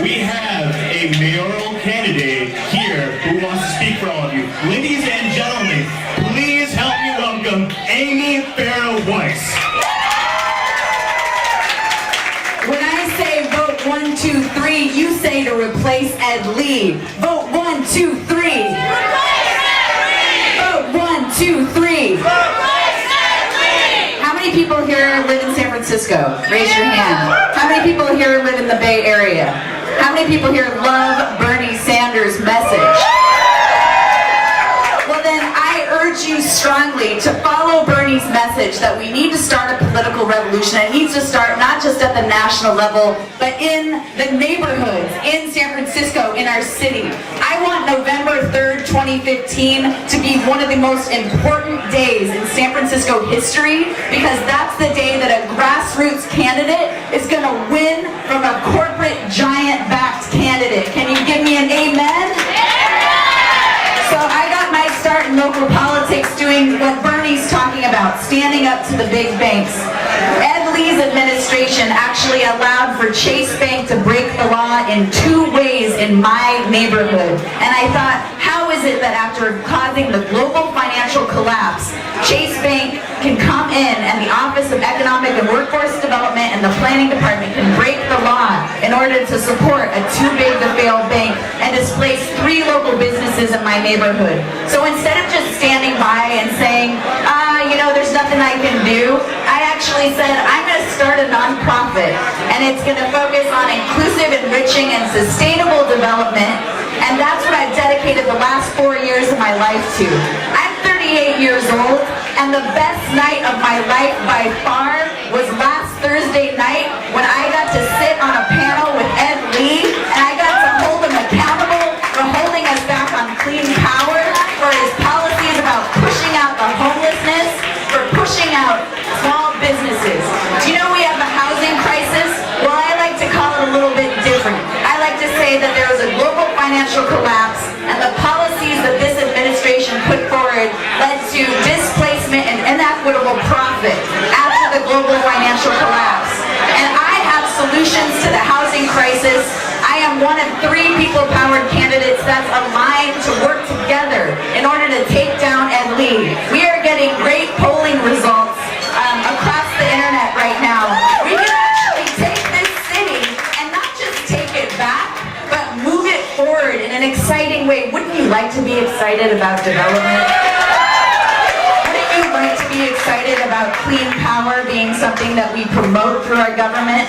We have a mayoral candidate here who wants to speak for all of you. Ladies and gentlemen, please help me welcome Amy Farah Weiss. When I say vote 1, 2, 3, you say to replace Ed Lee. Vote 1, 2, 3. Replace Ed Lee! Vote 1, 2, 3. Replace Ed Lee! How many people here live in San Francisco? Raise your hand. How many people here live in the Bay Area? How many people here love Bernie Sanders' message? Well then, I urge you strongly to follow Bernie's message that we need to start a political revolution. It needs to start not just at the national level, but in the neighborhoods, in San Francisco, in our city. I want November 3rd, 2015 to be one of the most important days in San Francisco history, because that's the day that a grassroots candidate is going to win from a corporate giant-backed candidate. Can you give me an amen? So I got my start in local politics doing what Bernie's talking about, standing up to the big banks. Ed Lee's administration actually allowed for Chase Bank to break the law in 2 ways in my neighborhood. And I thought, how is it that after causing the global financial collapse, Chase Bank can come in and the Office of Economic and Workforce Development and the Planning Department can break the law in order to support a too-big-to-fail bank and displace 3 local businesses in my neighborhood. So instead of just standing by and saying, there's nothing I can do, I actually said, I'm going to start a nonprofit, and it's going to focus on inclusive, enriching, and sustainable development, and that's what I've dedicated the last 4 years of my life to. I'm 38 years old, and the best night of my life by far was last Thursday night when I got to sit on a panel with Ed Lee, and I got to hold him accountable for holding us back on clean power, for his policies about pushing out the homelessness, for pushing out small businesses. Do you know we have a housing crisis? Well, I like to call it a little bit different. I like to say that there was a global financial collapse, and the policies that this administration put forward led to displacement and inequitable profit after the global financial collapse. And I have solutions to the housing crisis. I am one of 3 people-powered candidates that's aligned to work together in order to take down Ed Lee. We are getting great polling results across the internet right now. We can actually take this city and not just take it back, but move it forward in an exciting way. Wouldn't you like to be excited about development? Wouldn't you like to be excited about clean power being something that we promote through our government?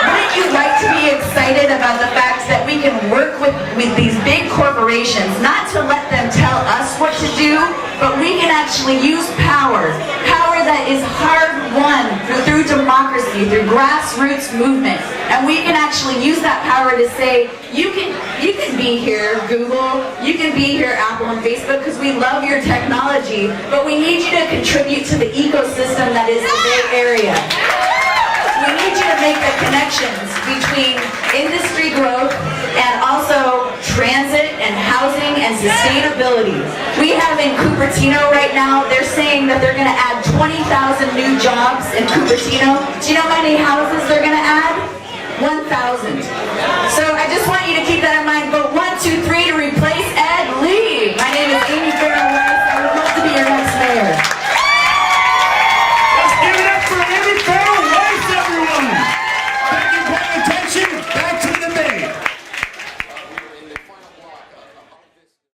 Wouldn't you like to be excited about the fact that we can work with these big corporations, not to let them tell us what to do, but we can actually use power that is hard-won through democracy, through grassroots movement, and we can actually use that power to say, you can be here, Google, you can be here, Apple and Facebook, because we love your technology, but we need you to contribute to the ecosystem that is the Bay Area. We need you to make the connections between industry growth and also transit and housing and sustainability. We have in Cupertino right now, they're saying that they're going to add 20,000 new jobs in Cupertino. Do you know how many houses they're going to add? 1,000.